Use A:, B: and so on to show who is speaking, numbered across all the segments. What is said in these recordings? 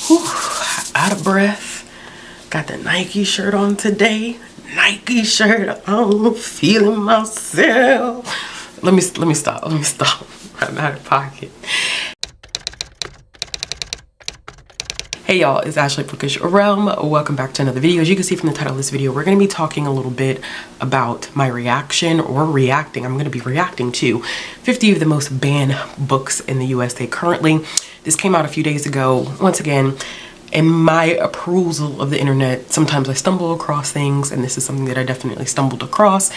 A: Whew, out of breath. Got the Nike shirt on today. Nike shirt on, feeling myself. Let me stop. I'm out of pocket. Hey y'all, it's Ashley Bookishrealm. Welcome back to another video. As you can see from the title of this video, we're going to be talking a little bit about my reaction or reacting. I'm going to be reacting to 50 of the most banned books in the USA currently. This came out a few days ago. Once again, in my perusal of the internet, sometimes I stumble across things, and this is something that I definitely stumbled across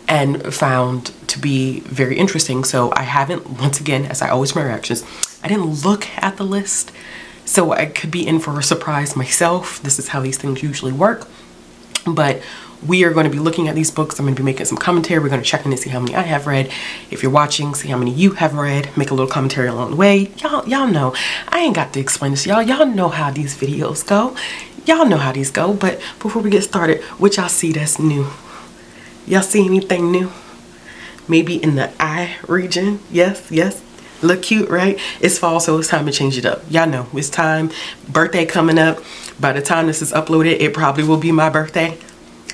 A: and found to be very interesting. So I haven't, once again, as I always my reactions, I didn't look at the list. So I could be in for a surprise myself. This is how these things usually work. But we are going to be looking at these books. I'm going to be making some commentary. We're going to check in to see how many I have read. If you're watching, see how many you have read. Make a little commentary along the way. Y'all know. I ain't got to explain this to y'all. Y'all know how these videos go. Y'all know how these go. But before we get started, what y'all see that's new? Y'all see anything new? Maybe in the eye region? Yes. Look cute, right? It's fall, so it's time to change it up. Y'all know it's time. Birthday coming up. By the time this is uploaded, it probably will be my birthday.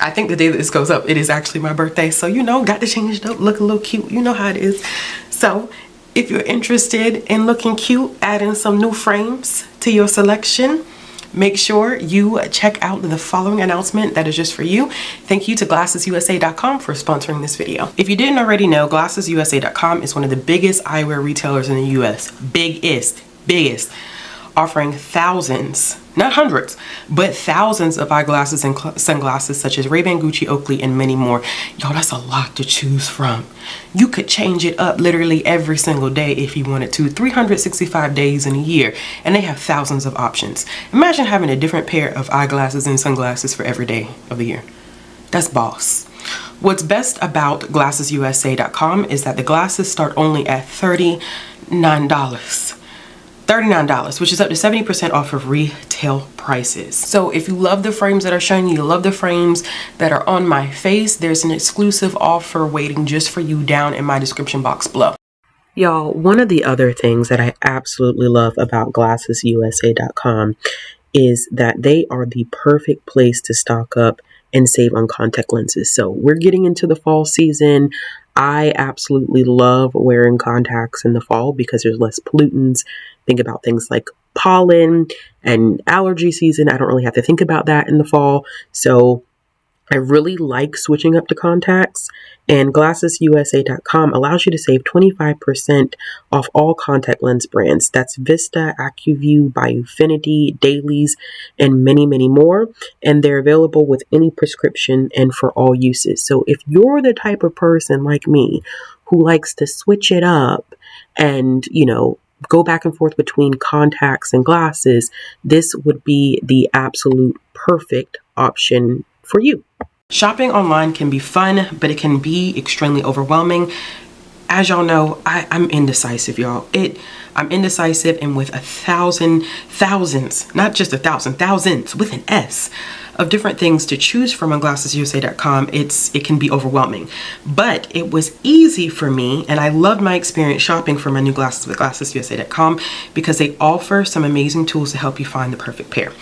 A: I think the day that this goes up, it is actually my birthday. So, you know, got to change it up, look a little cute. You know how it is. So if you're interested in looking cute, adding some new frames to your selection, make sure you check out the following announcement that is just for you. Thank you to GlassesUSA.com for sponsoring this video. If you didn't already know, GlassesUSA.com is one of the biggest eyewear retailers in the US. Biggest. Offering thousands, not hundreds, but thousands of eyeglasses and sunglasses such as Ray-Ban, Gucci, Oakley, and many more. Y'all, that's a lot to choose from. You could change it up literally every single day if you wanted to, 365 days in a year, and they have thousands of options. Imagine having a different pair of eyeglasses and sunglasses for every day of the year. That's boss. What's best about GlassesUSA.com is that the glasses start only at $39, which is up to 70% off of retail prices. So if you love the frames that are shiny, you love the frames that are on my face, there's an exclusive offer waiting just for you down in my description box below. Y'all, one of the other things that I absolutely love about GlassesUSA.com is that they are the perfect place to stock up and save on contact lenses. So we're getting into the fall season. I absolutely love wearing contacts in the fall because there's less pollutants. Think about things like pollen and allergy season. I don't really have to think about that in the fall. So I really like switching up to contacts, and GlassesUSA.com allows you to save 25% off all contact lens brands. That's Vista, AccuView, Biofinity, Dailies, and many, many more. And they're available with any prescription and for all uses. So if you're the type of person like me who likes to switch it up and, you know, go back and forth between contacts and glasses, this would be the absolute perfect option for you. Shopping online can be fun, but it can be extremely overwhelming. As y'all know, I'm indecisive, y'all. I'm indecisive, and with thousands, not just thousands with an S of different things to choose from on GlassesUSA.com, it can be overwhelming. But it was easy for me, and I loved my experience shopping for my new glasses with GlassesUSA.com because they offer some amazing tools to help you find the perfect pair.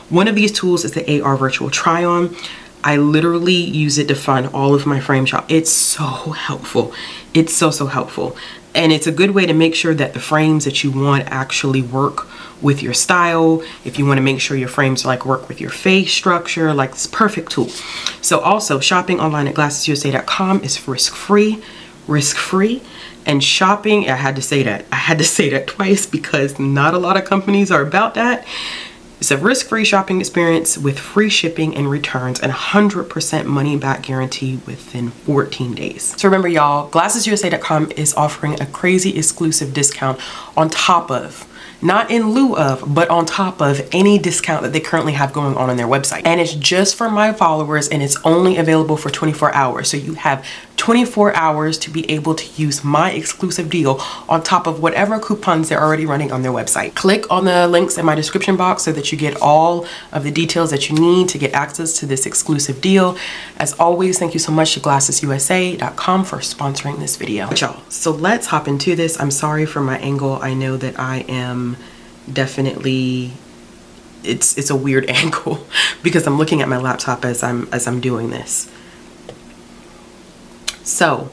A: One of these tools is the AR Virtual Try-On. I literally use it to find all of my frame shop. It's so helpful. It's so helpful. And it's a good way to make sure that the frames that you want actually work with your style. If you want to make sure your frames like work with your face structure, like it's a perfect tool. So also shopping online at GlassesUSA.com is risk-free. And shopping, I had to say that twice because not a lot of companies are about that. It's a risk-free shopping experience with free shipping and returns and 100% money back guarantee within 14 days. So remember, y'all, GlassesUSA.com is offering a crazy exclusive discount on top of, not in lieu of, but on top of any discount that they currently have going on their website. And it's just for my followers, and it's only available for 24 hours. So you have 24 hours to be able to use my exclusive deal on top of whatever coupons they're already running on their website. Click on the links in my description box so that you get all of the details that you need to get access to this exclusive deal. As always, thank you so much to GlassesUSA.com for sponsoring this video. Y'all, so let's hop into this. I'm sorry for my angle. I know that I am definitely it's a weird angle because I'm looking at my laptop as I'm doing this. So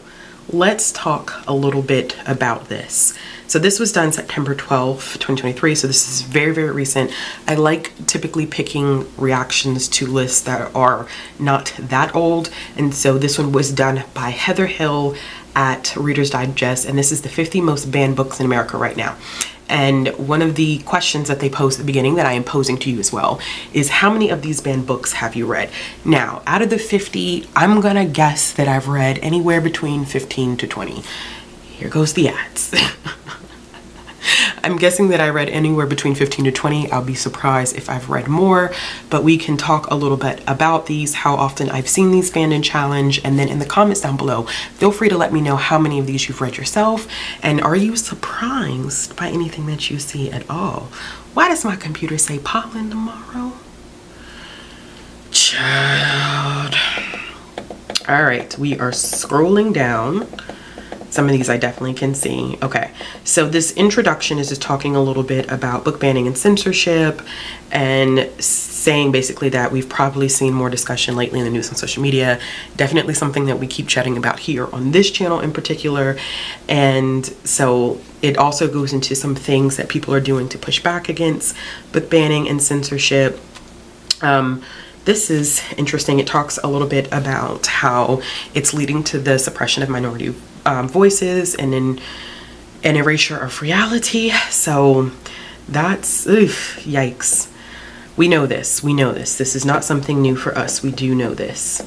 A: let's talk a little bit about this. So this was done September 12th, 2023. So this is very, very recent. I like typically picking reactions to lists that are not that old. And so this one was done by Heather Hill at Reader's Digest. And this is the 50 most banned books in America right now. And one of the questions that they posed at the beginning that I am posing to you as well is, how many of these banned books have you read? Now, out of the 50, I'm gonna guess that I've read anywhere between 15 to 20. Here goes the ads. I'm guessing that I read anywhere between 15 to 20. I'll be surprised if I've read more, but we can talk a little bit about these, how often I've seen these fandom challenge, and then in the comments down below, feel free to let me know how many of these you've read yourself, and are you surprised by anything that you see at all? Why does my computer say pollen tomorrow? Child. All right, we are scrolling down. Some of these I definitely can see. Okay, so this introduction is just talking a little bit about book banning and censorship, and saying basically that we've probably seen more discussion lately in the news and social media. Definitely something that we keep chatting about here on this channel in particular. And so it also goes into some things that people are doing to push back against book banning and censorship. This is interesting. It talks a little bit about how it's leading to the suppression of minority voices and an erasure of reality. So that's, yikes. We know this. We know this. This is not something new for us. We do know this.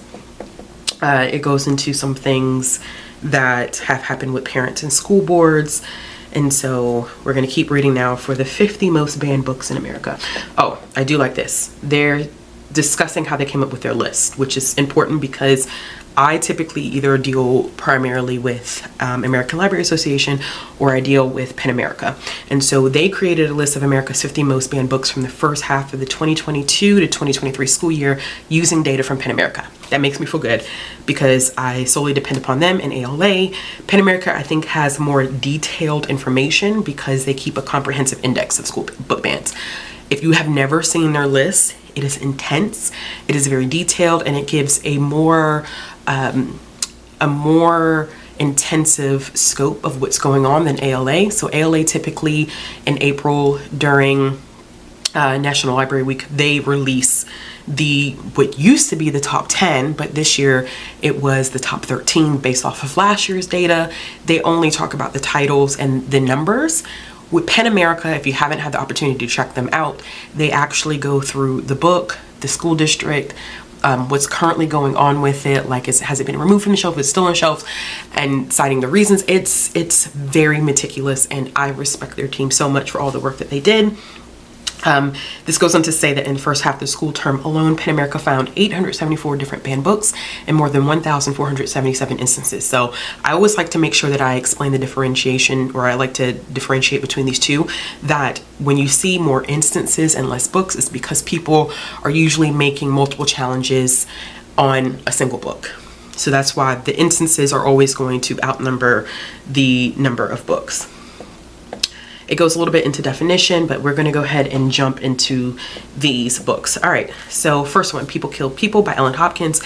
A: It goes into some things that have happened with parents and school boards. And so we're going to keep reading now for the 50 most banned books in America. Oh, I do like this. They're discussing how they came up with their list, which is important because I typically either deal primarily with American Library Association, or I deal with PEN America. And so they created a list of America's 50 most banned books from the first half of the 2022 to 2023 school year using data from PEN America. That makes me feel good because I solely depend upon them and ALA. PEN America, I think, has more detailed information because they keep a comprehensive index of school book bans. If you have never seen their list, it is intense, it is very detailed, and it gives a more intensive scope of what's going on than ALA. So ALA typically in April during National Library Week, they release what used to be the top 10, but this year it was the top 13 based off of last year's data. They only talk about the titles and the numbers. With PEN America, if you haven't had the opportunity to check them out, they actually go through the book, the school district, what's currently going on with it, like has it been removed from the shelf, it's still on shelves, and citing the reasons. It's very meticulous, and I respect their team so much for all the work that they did. This goes on to say that in the first half of the school term alone, PEN America found 874 different banned books and more than 1,477 instances. So I always like to make sure that I explain the differentiation, or I like to differentiate between these two, that when you see more instances and less books, it's because people are usually making multiple challenges on a single book. So that's why the instances are always going to outnumber the number of books. It goes a little bit into definition, but we're going to go ahead and jump into these books. All right, so first one, People Kill People by Ellen Hopkins.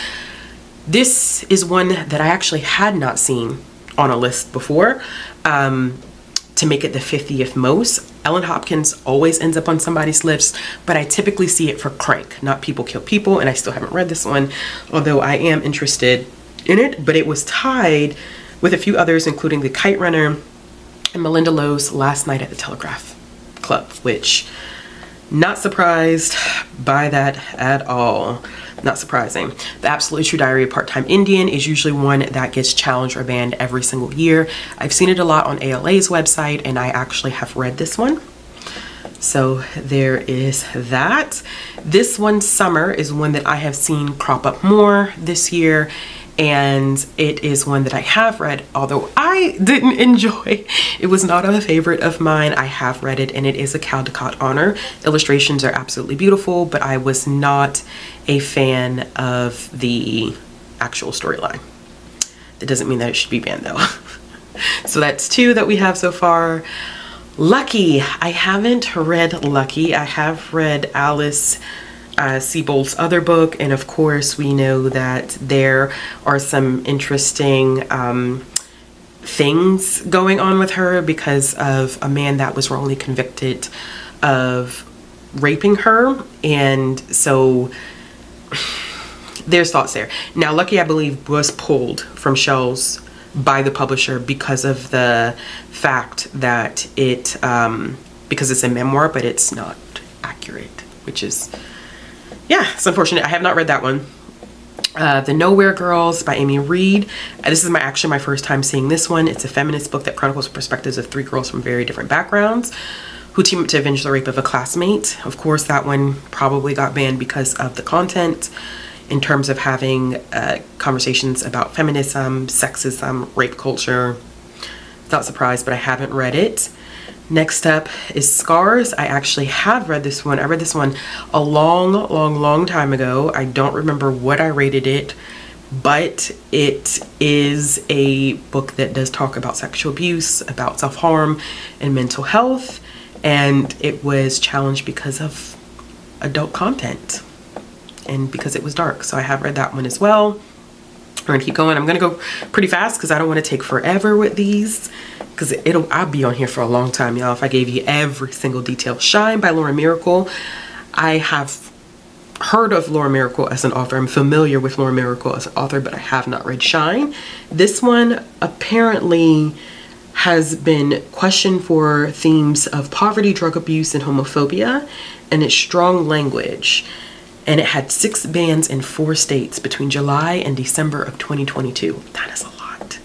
A: This is one that I actually had not seen on a list before. To make it the 50th most. Ellen Hopkins always ends up on somebody's lips, but I typically see it for Crank, not People Kill People, and I still haven't read this one, although I am interested in it. But it was tied with a few others, including The Kite Runner and Melinda Lowe's Last Night at the Telegraph Club, which, not surprised by that at all. Not surprising. The Absolutely True Diary of Part-Time Indian is usually one that gets challenged or banned every single year. I've seen it a lot on ALA's website, and I actually have read this one. So there is that. This one, Summer, is one that I have seen crop up more this year, and it is one that I have read, although I didn't enjoy. It was not a favorite of mine. I have read it, and it is a Caldecott honor. Illustrations are absolutely beautiful, but I was not a fan of the actual storyline. That doesn't mean that it should be banned though. So that's two that we have so far. Lucky. I haven't read Lucky. I have read Alice Sebold's other book, and of course we know that there are some interesting things going on with her because of a man that was wrongly convicted of raping her, and so there's thoughts there. Now Lucky, I believe, was pulled from shelves by the publisher because of the fact that it because it's a memoir but it's not accurate, which is, yeah, it's unfortunate. I have not read that one. The Nowhere Girls by Amy Reed. This is actually my first time seeing this one. It's a feminist book that chronicles perspectives of 3 girls from very different backgrounds who team up to avenge the rape of a classmate. Of course, that one probably got banned because of the content in terms of having conversations about feminism, sexism, rape culture. Not surprised, but I haven't read it. Next up is Scars. I actually have read this one. I read this one a long time ago. I don't remember what I rated it, but it is a book that does talk about sexual abuse, about self-harm and mental health, and it was challenged because of adult content and because it was dark. So I have read that one as well. We're gonna keep going. I'm gonna go pretty fast because I don't want to take forever with these, because I'll be on here for a long time, y'all, if I gave you every single detail. Shine by Laura Miracle. I have heard of Laura Miracle as an author. I'm familiar with Laura Miracle as an author, but I have not read Shine. This one apparently has been questioned for themes of poverty, drug abuse, and homophobia, and its strong language. And it had 6 bans in 4 states between July and December of 2022. That is a lot.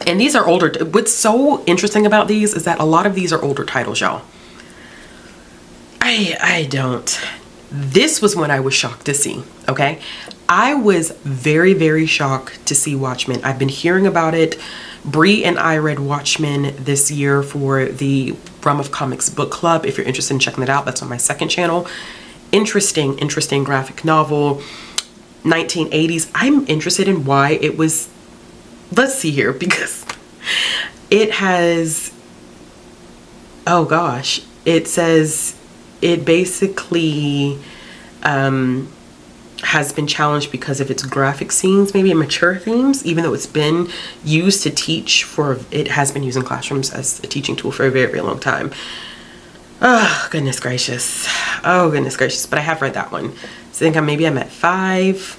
A: And these are older. What's so interesting about these is that a lot of these are older titles, y'all. I don't. This was one I was shocked to see, okay? I was very shocked to see Watchmen. I've been hearing about it. Bree and I read Watchmen this year for the Realm of Comics book club. If you're interested in checking that out, that's on my second channel. Interesting graphic novel, 1980s. I'm interested in why it was, let's see here, because it has, oh gosh, it says it basically has been challenged because of its graphic scenes, maybe mature themes, even though it's been used to teach for, it has been used in classrooms as a teaching tool for a very long time. Oh, goodness gracious. Oh, goodness gracious. But I have read that one. So I think I'm at 5.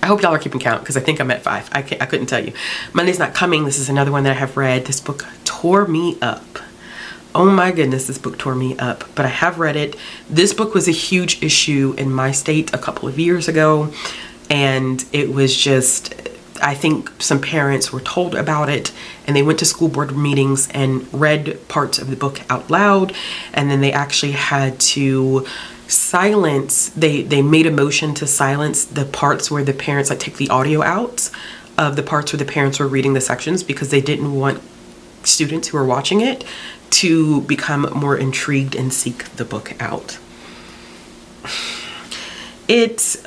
A: I hope y'all are keeping count because I think I'm at 5. I couldn't tell you. Monday's Not Coming. This is another one that I have read. This book tore me up. Oh my goodness, this book tore me up. But I have read it. This book was a huge issue in my state a couple of years ago. And it was just, I think some parents were told about it and they went to school board meetings and read parts of the book out loud, and then they actually had to silence, they made a motion to silence the parts where the parents, like, take the audio out of the parts where the parents were reading the sections, because they didn't want students who are watching it to become more intrigued and seek the book out. It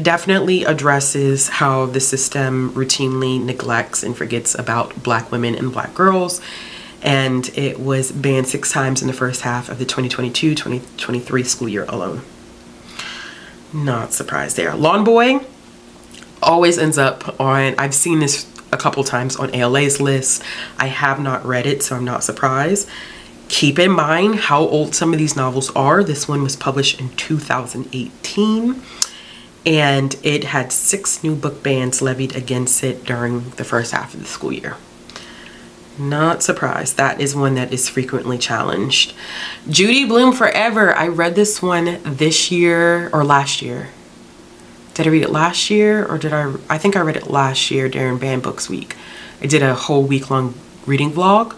A: definitely addresses how the system routinely neglects and forgets about Black women and Black girls, and it was banned 6 times in the first half of the 2022-2023 school year alone. Not surprised there. Lawn Boy always ends up on, I've seen this a couple times on ALA's list. I have not read it, so I'm not surprised. Keep in mind how old some of these novels are. This one was published in 2018, and it had 6 new book bans levied against it during the first half of the school year. Not surprised. That is one that is frequently challenged. Judy Blume Forever. I read this one this year or last year. Did I read it last year, or I think I read it last year during Banned Books Week. I did a whole week-long reading vlog,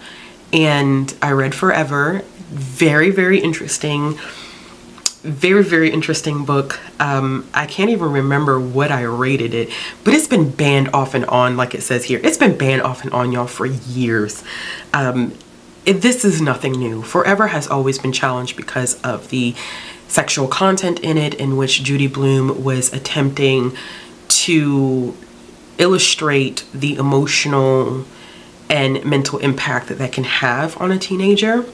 A: and I read Forever. Very interesting. Very interesting book. I can't even remember what I rated it, but it's been banned off and on, like it says here. It's been banned off and on, y'all, for years. This is nothing new. Forever has always been challenged because of the sexual content in it, in which Judy Blume was attempting to illustrate the emotional and mental impact that can have on a teenager,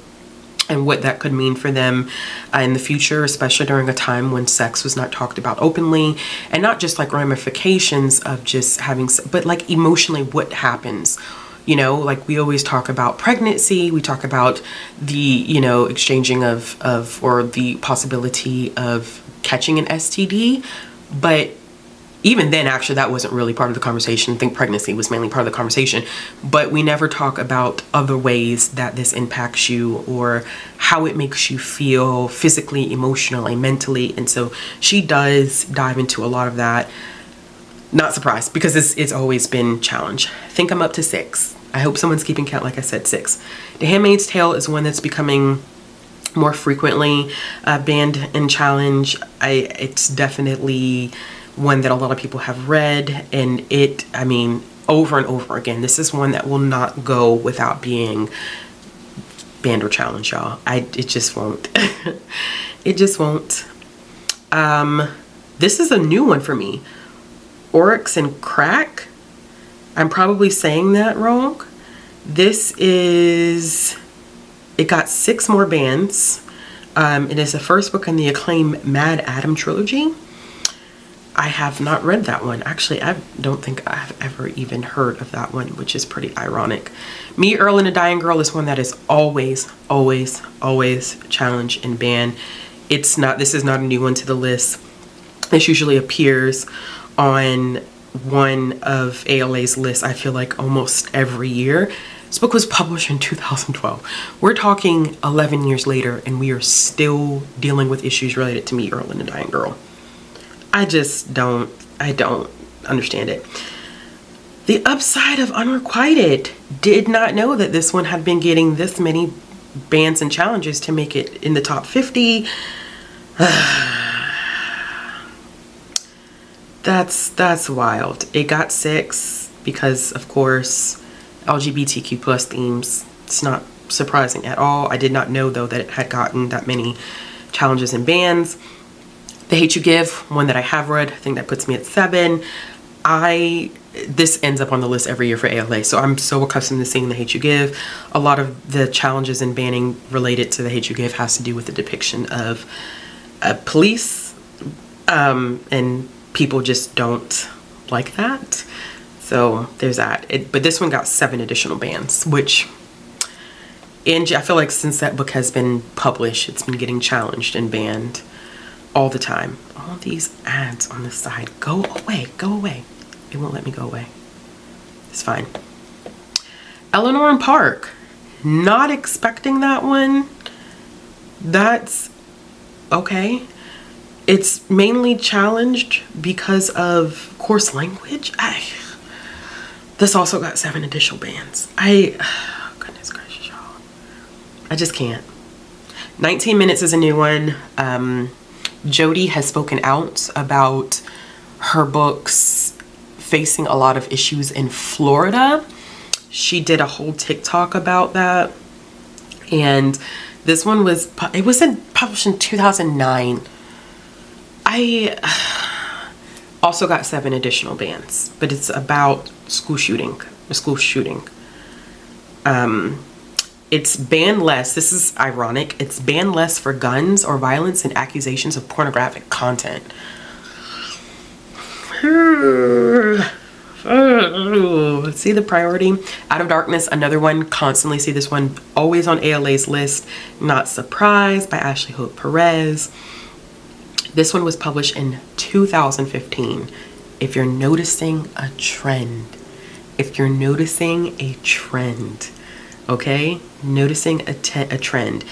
A: and what that could mean for them in the future, especially during a time when sex was not talked about openly, and not just like ramifications of just having, but like emotionally what happens. You know, like we always talk about pregnancy, we talk about the, you know, exchanging of or the possibility of catching an STD, but even then, actually, that wasn't really part of the conversation. I think pregnancy was mainly part of the conversation, but we never talk about other ways that this impacts you or how it makes you feel physically, emotionally, mentally. And so she does dive into a lot of that. Not surprised, because it's always been challenge. I think I'm up to 6. I hope someone's keeping count. Like I said, 6. The Handmaid's Tale is one that's becoming more frequently banned and challenged. It's definitely one that a lot of people have read, and I mean, over and over again, this is one that will not go without being banned or challenged, y'all. It just won't. It just won't. This is a new one for me. Oryx and Crack. I'm probably saying that wrong. It got 6 more bans. It is the first book in the acclaimed Mad Adam trilogy. I have not read that one. Actually, I don't think I've ever even heard of that one, which is pretty ironic. Me, Earl, and a Dying Girl is one that is always, always, always challenged and banned. This is not a new one to the list. This usually appears on one of ALA's lists, I feel like almost every year. This book was published in 2012. We're talking 11 years later, and we are still dealing with issues related to Me, Earl, and a Dying Girl. I don't understand it. The Upside of Unrequited. Did not know that this one had been getting this many bans and challenges to make it in the top 50. That's wild. It got 6 because, of course, LGBTQ plus themes. It's not surprising at all. I did not know, though, that it had gotten that many challenges and bans. The Hate You Give, one that I have read, I think that puts me at 7. This ends up on the list every year for ALA, so I'm so accustomed to seeing The Hate You Give. A lot of the challenges and banning related to The Hate You Give has to do with the depiction of police, and people just don't like that. So there's that. But this one got 7 additional bans, which, and I feel like since that book has been published, it's been getting challenged and banned all the time. All these ads on the side. Go away. Go away. It won't let me go away. It's fine. Eleanor and Park. Not expecting that one. That's okay. It's mainly challenged because of coarse language. This also got 7 additional bans. Goodness gracious, y'all. I just can't. 19 Minutes is a new one. Jodi has spoken out about her books facing a lot of issues in Florida. She did a whole TikTok about that. And this one was published in 2009. I also got 7 additional bans, but it's about a school shooting. It's banned less, this is ironic, it's banned less for guns or violence and accusations of pornographic content. See the priority? Out of Darkness, another one, constantly see this one, always on ALA's list. Not Surprised by Ashley Hope Perez. This one was published in 2015. If you're noticing a trend, okay? Noticing a trend.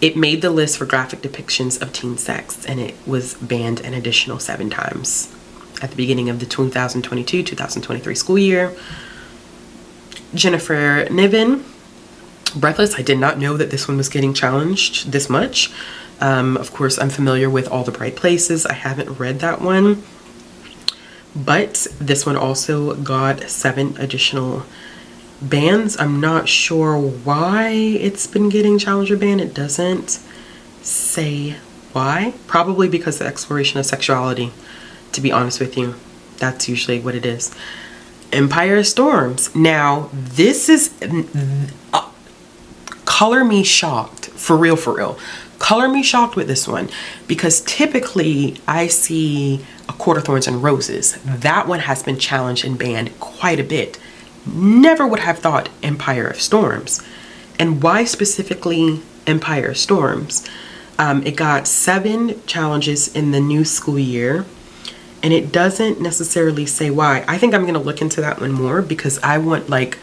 A: It made the list for graphic depictions of teen sex, and it was banned an additional 7 times at the beginning of the 2022-2023 school year. Jennifer Niven, Breathless. I did not know that this one was getting challenged this much. Of course, I'm familiar with All the Bright Places. I haven't read that one, but this one also got 7 additional bans. I'm not sure why it's been getting challenged or banned. It doesn't say why. Probably because of the exploration of sexuality, to be honest with you. That's usually what it is. Empire Storms. Now, this is color me shocked, for real, for real. Color me shocked with this one, because typically I see A Court of Thorns and Roses. That one has been challenged and banned quite a bit. Never would have thought Empire of Storms. And why specifically Empire Storms? It got 7 challenges in the new school year, and it doesn't necessarily say why. I think I'm going to look into that one more, because I want, like,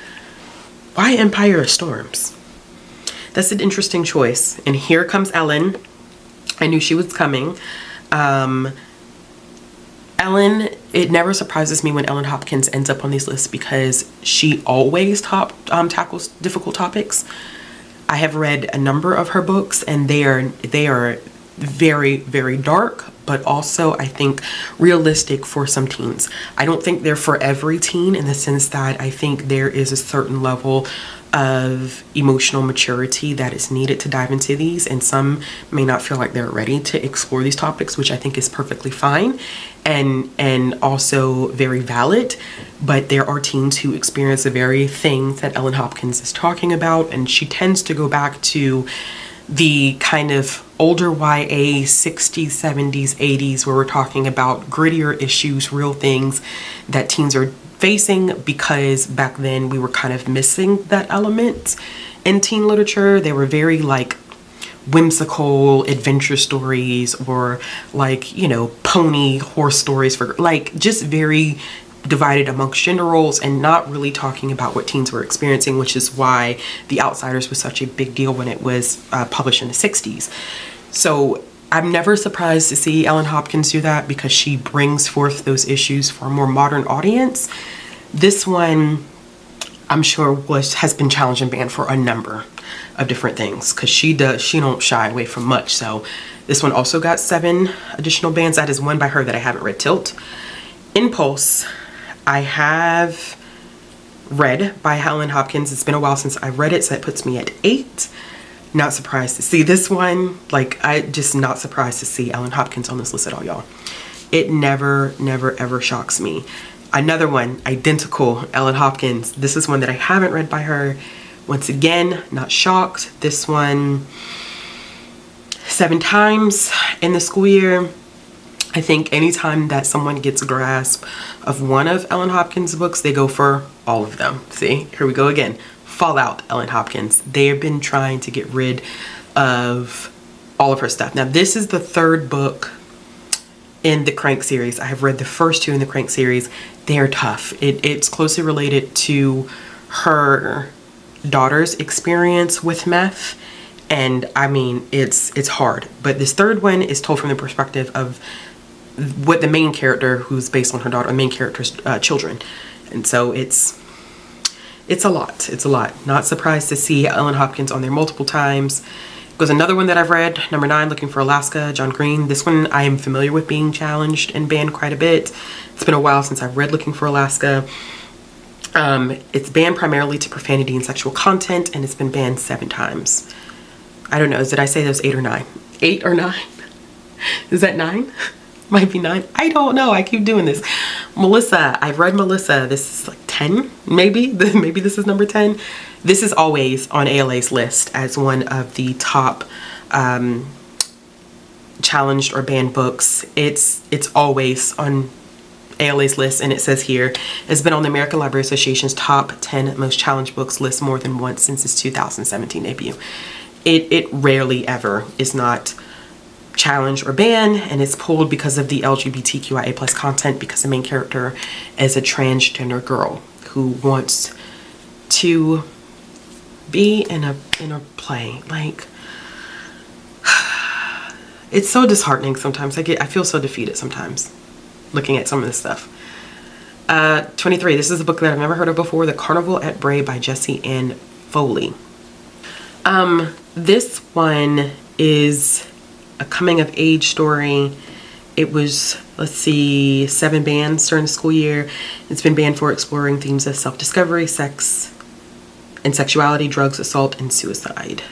A: why Empire of Storms? That's an interesting choice. And here comes Ellen. I knew she was coming. Ellen, it never surprises me when Ellen Hopkins ends up on these lists, because she always tackles difficult topics. I have read a number of her books, and they are very, very dark, but also I think realistic for some teens. I don't think they're for every teen, in the sense that I think there is a certain level of emotional maturity that is needed to dive into these, and some may not feel like they're ready to explore these topics, which I think is perfectly fine and also very valid. But there are teens who experience the very things that Ellen Hopkins is talking about, and she tends to go back to the kind of older YA 60s, 70s, 80s, where we're talking about grittier issues, real things that teens are facing, because back then we were kind of missing that element in teen literature. They were very like whimsical adventure stories, or like, you know, pony horse stories, for like just very divided amongst gender roles, and not really talking about what teens were experiencing, which is why The Outsiders was such a big deal when it was published in the 60s. So I'm never surprised to see Ellen Hopkins do that, because she brings forth those issues for a more modern audience. This one, I'm sure, has been challenged and banned for a number of different things, because she don't shy away from much. So this one also got 7 additional bans. That is one by her that I haven't read. Tilt. Impulse, I have read by Ellen Hopkins. It's been a while since I read it, so that puts me at 8. Not surprised to see this one. Like, I just not surprised to see Ellen Hopkins on this list at all, y'all. It never, ever shocks me. Another one, identical, Ellen Hopkins. This is one that I haven't read by her. Once again, not shocked. This one, 7 times in the school year. I think anytime that someone gets a grasp of one of Ellen Hopkins' books, they go for all of them. See, here we go again. Fallout, Ellen Hopkins. They have been trying to get rid of all of her stuff. Now, this is the 3rd book in the Crank series. I have read the first 2 in the Crank series. They are tough. It's closely related to her daughter's experience with meth. And I mean, it's hard. But this 3rd one is told from the perspective of what the main character, who's based on her daughter, the main character's children. And so it's a lot. It's a lot. Not surprised to see Ellen Hopkins on there multiple times. Goes another one that I've read, number 9, Looking for Alaska, John Green. This one I am familiar with being challenged and banned quite a bit. It's been a while since I've read Looking for Alaska. It's banned primarily to profanity and sexual content, and it's been banned 7 times. I don't know, did I say those 8 or 9? 8 or 9? Is that 9? Might be 9. I don't know. I keep doing this. Melissa. I've read Melissa. This is like 10, maybe. Maybe this is number 10. This is always on ALA's list as one of the top challenged or banned books. It's always on ALA's list, and it says here, it's been on the American Library Association's top 10 most challenged books list more than once since its 2017 debut. It rarely ever is not challenged or banned, and it's pulled because of the LGBTQIA+ content, because the main character is a transgender girl who wants to be in a play. Like, it's so disheartening sometimes. I feel so defeated sometimes looking at some of this stuff. 23, this is a book that I've never heard of before, The Carnival at Bray by Jessie Ann Foley. This one is a coming of age story. It was, let's see, 7 bans during the school year. It's been banned for exploring themes of self-discovery, sex and sexuality, drugs, assault, and suicide.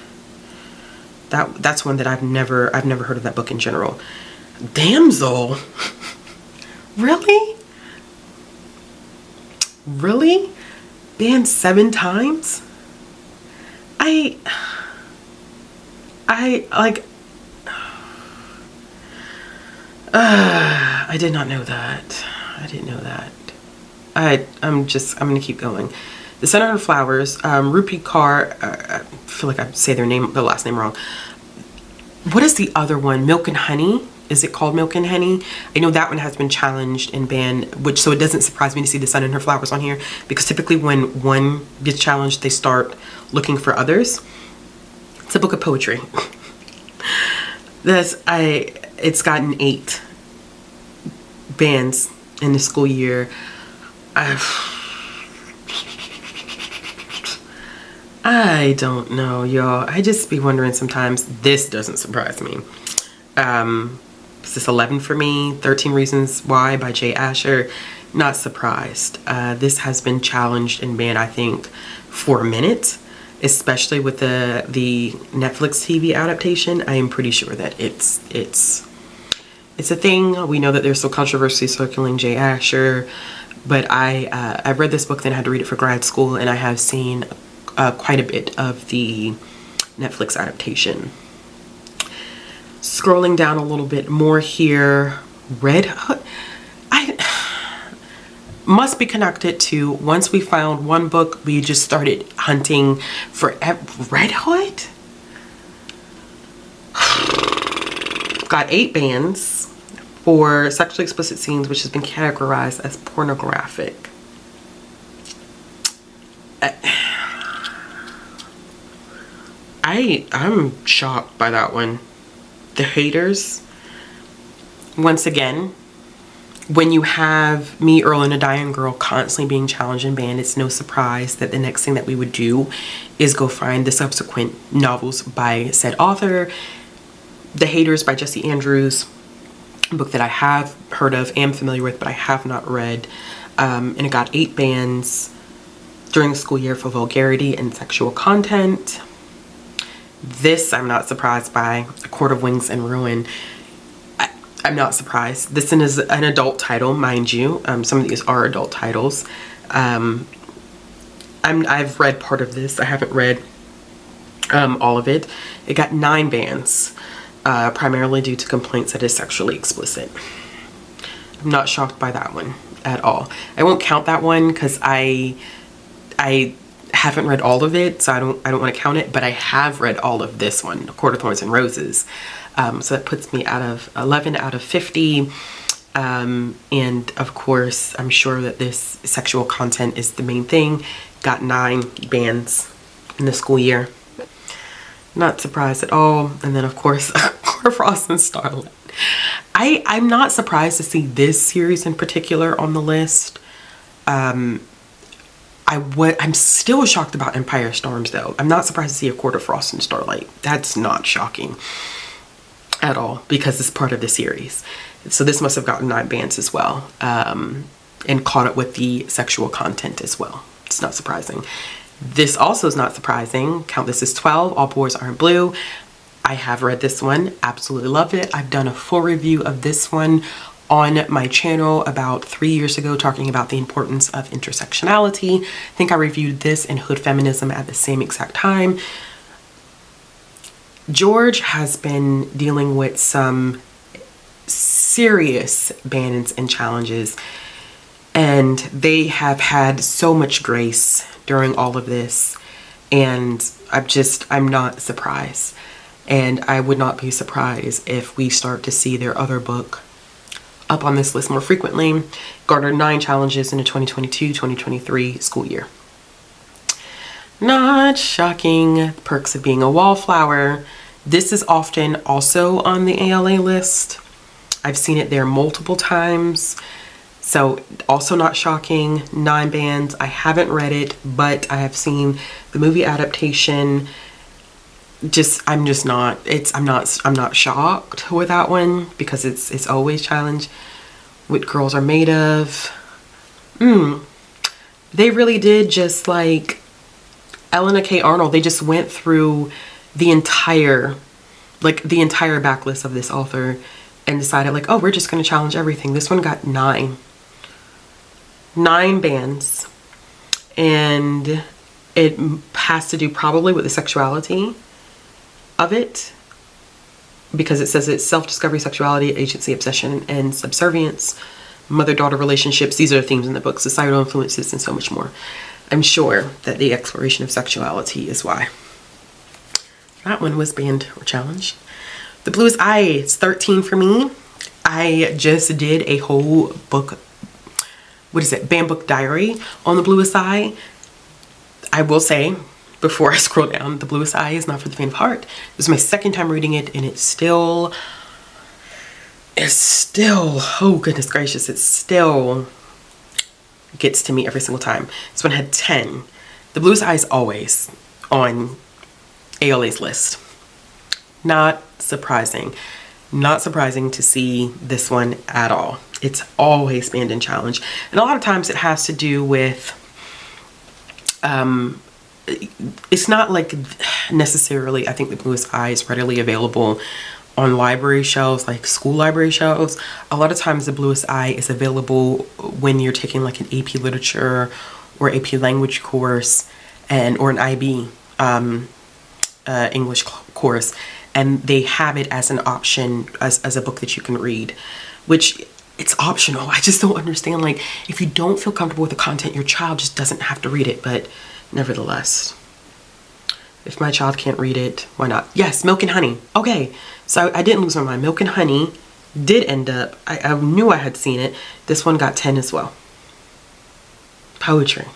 A: That's one that I've never heard of that book in general. Damsel. Really? Really? Banned 7 times? I did not know that. I didn't know that. I'm gonna keep going. The Sun and Her Flowers, Rupi Kaur, I feel like I say the last name wrong. What is the other one? Milk and Honey? Is it called Milk and Honey? I know that one has been challenged and banned, so it doesn't surprise me to see The Sun and Her Flowers on here, because typically when one gets challenged, they start looking for others. It's a book of poetry. It's gotten 8 bans in the school year. I don't know, y'all. I just be wondering sometimes. This doesn't surprise me. Is this 11 for me? 13 Reasons Why by Jay Asher. Not surprised. This has been challenged and banned, I think, for a minute, especially with the Netflix TV adaptation. I am pretty sure that it's a thing. We know that there's still controversy circling Jay Asher, but I read this book, then I had to read it for grad school, and I have seen quite a bit of the Netflix adaptation. Scrolling down a little bit more here, Red Hood. I must be connected to, once we found one book, we just started hunting for Red Hood. Got 8 bans for sexually explicit scenes, which has been categorized as pornographic. I'm shocked by that one. The haters. Once again, when you have Me, Earl, and a Dying Girl constantly being challenged and banned, it's no surprise that the next thing that we would do is go find the subsequent novels by said author. The Haters by Jesse Andrews, a book that I have heard of, am familiar with, but I have not read. And it got 8 bans during the school year for vulgarity and sexual content. This I'm not surprised by. A Court of Wings and Ruin. I'm not surprised. This is an adult title, mind you. Some of these are adult titles. I've read part of this. I haven't read all of it. It got 9 bans, primarily due to complaints that it's sexually explicit. I'm not shocked by that one at all. I won't count that one because I haven't read all of it, so I don't want to count it, but I have read all of this one, A Court of Thorns and Roses. So that puts me out of 11 out of 50. And of course, I'm sure that this sexual content is the main thing. Got 9 bans in the school year. Not surprised at all. And then of course, Frost and Starlight. I'm not surprised to see this series in particular on the list. I'm still shocked about Empire Storms though. I'm not surprised to see A Court of Frost and Starlight. That's not shocking at all because it's part of the series. So this must have gotten 9 bans as well, and caught up with the sexual content as well. It's not surprising. This also is not surprising. Count this as 12. All Boys Aren't Blue. I have read this one, absolutely loved it. I've done a full review of this one on my channel about 3 years ago, talking about the importance of intersectionality. I think I reviewed this and Hood Feminism at the same exact time. George has been dealing with some serious bans and challenges, and they have had so much grace during all of this, and I'm not surprised. And I would not be surprised if we start to see their other book up on this list more frequently. Garnered 9 challenges in the 2022-2023 school year. Not shocking. Perks of Being a Wallflower. This is often also on the ALA list. I've seen it there multiple times. So also not shocking. 9 bans. I haven't read it, but I have seen the movie adaptation. I'm not shocked with that one because it's always challenged. What Girls Are Made Of. They really did just like Elena K. Arnold. They just went through the entire backlist of this author and decided like, oh, we're just going to challenge everything. This one got 9 bans and it has to do probably with the sexuality of it, because it says it's self-discovery, sexuality, agency, obsession, and subservience, mother-daughter relationships. These are the themes in the book, societal influences, and so much more. I'm sure that the exploration of sexuality is why. That one was banned or challenged. The Bluest Eye, it's 13 for me. I just did a whole book, banned book diary on The Bluest Eye. I will say, before I scroll down, The Bluest Eye is not for the faint of heart. This is my second time reading it, and it's still, oh goodness gracious, it still gets to me every single time. This one had 10. The Bluest Eye is always on ALA's list. Not surprising. Not surprising to see this one at all. It's always banned and challenged. And a lot of times it has to do with, it's not like necessarily, I think The Bluest Eye is readily available on library shelves, like school library shelves. A lot of times The Bluest Eye is available when you're taking like an AP literature or AP language course, or an IB English course, and they have it as an option, as a book that you can read, which it's optional. I just don't understand, like, if you don't feel comfortable with the content, your child just doesn't have to read it. But nevertheless, if my child can't read it, why not? Yes, Milk and Honey. Okay, so I didn't lose my mind. Milk and Honey did end up, I knew I had seen it. This one got 10 as well. Poetry.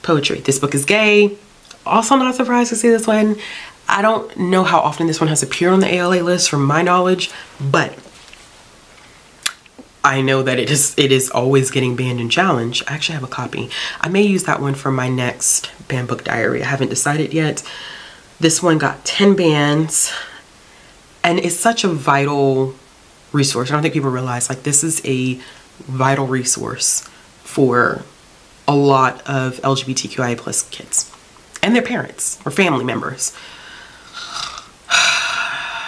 A: This book is gay. Also not surprised to see this one. I don't know how often this one has appeared on the ALA list from my knowledge, but I know that it is always getting banned and challenged. I actually have a copy. I may use that one for my next banned book diary. I haven't decided yet. This one got 10 bans, and it's such a vital resource. I don't think people realize, like, this is a vital resource for a lot of LGBTQIA plus kids and their parents or family members.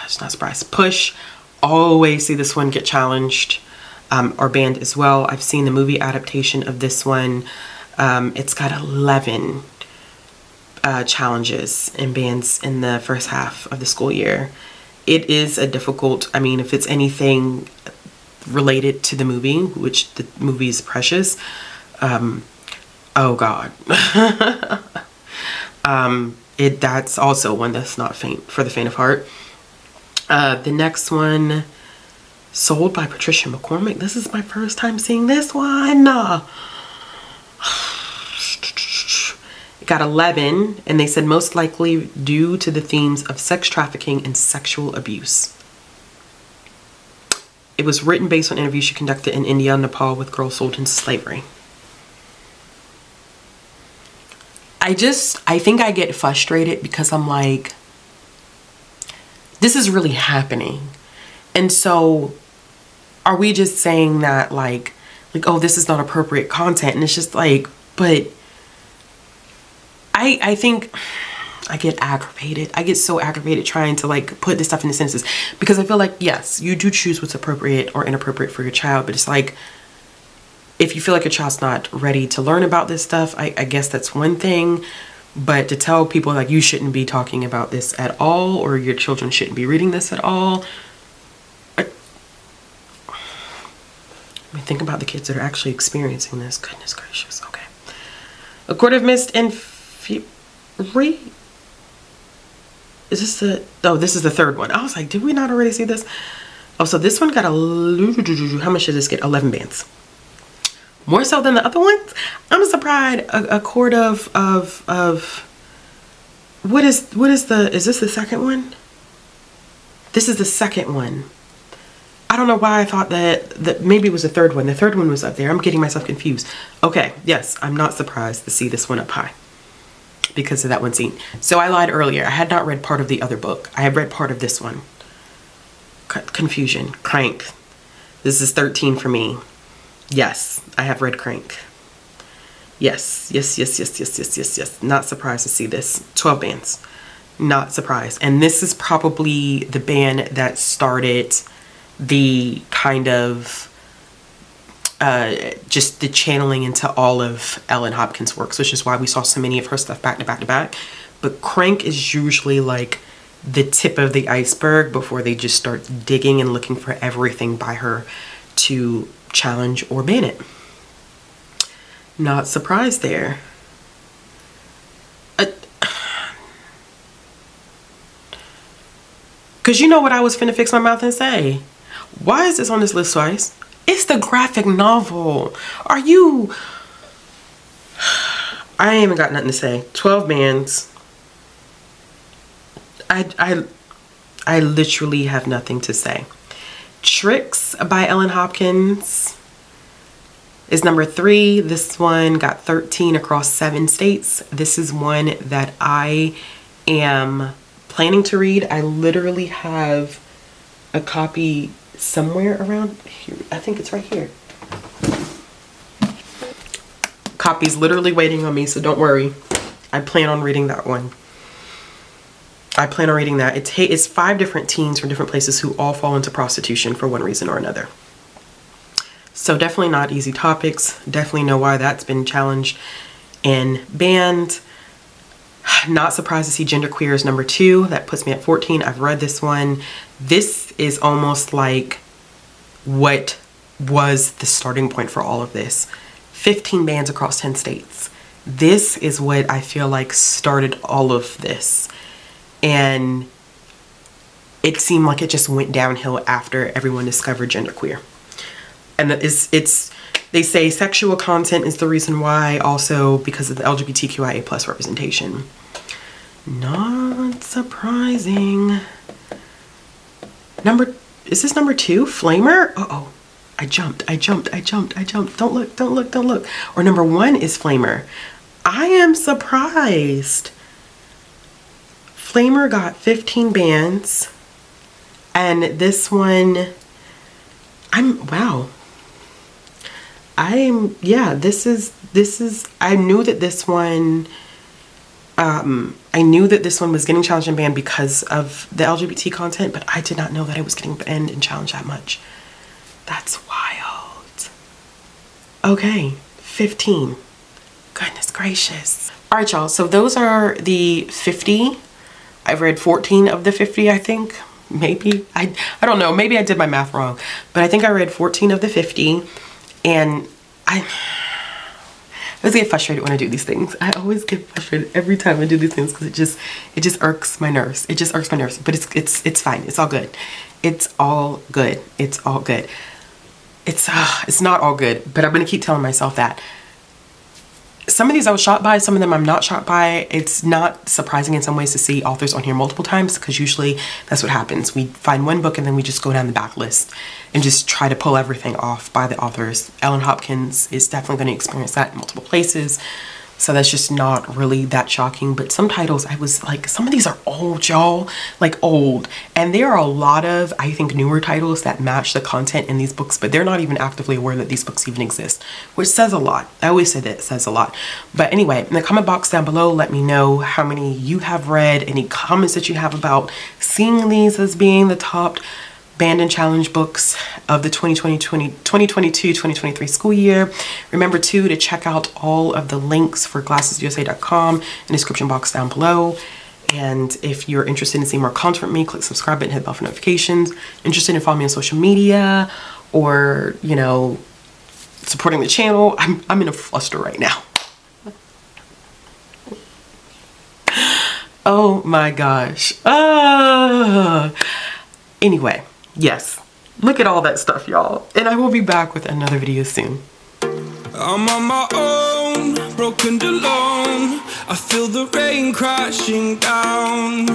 A: Just not surprised. Push, always see this one get challenged or banned as well. I've seen the movie adaptation of this one. It's got 11 challenges and bans in the first half of the school year. It is a difficult, I mean, if it's anything related to the movie, which the movie is precious, oh God. That's also one that's not for the faint of heart. The next one, Sold by Patricia McCormick. This is my first time seeing this one. It got 11, and they said most likely due to the themes of sex trafficking and sexual abuse. It was written based on interviews she conducted in India and Nepal with girls sold into slavery. I think I get frustrated because I'm like, this is really happening. And so are we just saying that like, oh, this is not appropriate content? And it's just like, but I think I get aggravated. I get so aggravated trying to like put this stuff into sentences, because I feel like, yes, you do choose what's appropriate or inappropriate for your child, but it's like, if you feel like your child's not ready to learn about this stuff, I guess that's one thing. But to tell people like you shouldn't be talking about this at all, or your children shouldn't be reading this at all. I mean, think about the kids that are actually experiencing this. Goodness gracious. Okay. A Court of Mist and Fury. Is this the, oh, this is the third one. I was like, did we not already see this? Oh, so this one got how much did this get? 11 bans. More so than the other ones. I'm surprised. A court of what is this the second one? This is the second one. I don't know why I thought that maybe it was the third one. The third one was up there. I'm getting myself confused. Okay, yes, I'm not surprised to see this one up high because of that one scene. So I lied earlier. I had not read part of the other book. I have read part of this one. Confusion. Crank. This is 13 for me. Yes, I have read Crank. Yes. Not surprised to see this. 12 bans. Not surprised. And this is probably the ban that started the kind of just the channeling into all of Ellen Hopkins' works, which is why we saw so many of her stuff back to back to back. But Crank is usually like the tip of the iceberg before they just start digging and looking for everything by her to challenge or ban it. Not surprised there. Because you know what I was finna fix my mouth and say? Why is this on this list twice? It's the graphic novel. Are you... I ain't even got nothing to say. 12 bans. I literally have nothing to say. Tricks by Ellen Hopkins is number 3. This one got 13 across 7 states. This is one that I am planning to read. I literally have a copy somewhere around here. I think it's right here. Copy's literally waiting on me, so don't worry. I plan on reading that one. I plan on reading that. It's 5 different teens from different places who all fall into prostitution for one reason or another. So definitely not easy topics. Definitely know why that's been challenged and banned. Not surprised to see Genderqueer is number 2. That puts me at 14. I've read this one. This is almost like what was the starting point for all of this. 15 bans across 10 states. This is what I feel like started all of this. And it seemed like it just went downhill after everyone discovered Genderqueer. And they say sexual content is the reason why, also because of the LGBTQIA+ representation. Not surprising. Is this number 2? Flamer? Uh-oh. I jumped. Don't look. Or number 1 is Flamer. I am surprised. Flamer got 15 bans. And this one, wow. I knew that this one, was getting challenged and banned because of the LGBT content, but I did not know that it was getting banned and challenged that much. That's wild. Okay, 15. Goodness gracious. All right, y'all, so those are the 50. I've read 14 of the 50, I think. Maybe. I don't know. Maybe I did my math wrong. But I think I read 14 of the 50. And I always get frustrated when I do these things. I always get frustrated every time I do these things because it just irks my nerves. It just irks my nerves. But it's fine. It's all good. It's all good. It's all good. It's not all good, but I'm gonna keep telling myself that. Some of these I was shocked by, some of them I'm not shocked by. It's not surprising in some ways to see authors on here multiple times because usually that's what happens. We find one book and then we just go down the back list and just try to pull everything off by the authors. Ellen Hopkins is definitely going to experience that in multiple places. So that's just not really that shocking. But some titles, I was like, some of these are old, y'all, like old. And there are a lot of, I think, newer titles that match the content in these books, but they're not even actively aware that these books even exist, which says a lot. I always say that it says a lot. But anyway, in the comment box down below, let me know how many you have read, any comments that you have about seeing these as being the top banned and challenge books of the 2022-2023 school year. Remember too to check out all of the links for GlassesUSA.com in the description box down below. And if you're interested in seeing more content from me, click subscribe button, hit bell for notifications. Interested in following me on social media or, you know, supporting the channel, I'm in a fluster right now. Oh my gosh. Anyway. Yes, look at all that stuff, y'all. And I will be back with another video soon. I'm on my own, broken alone. I feel the rain crashing down.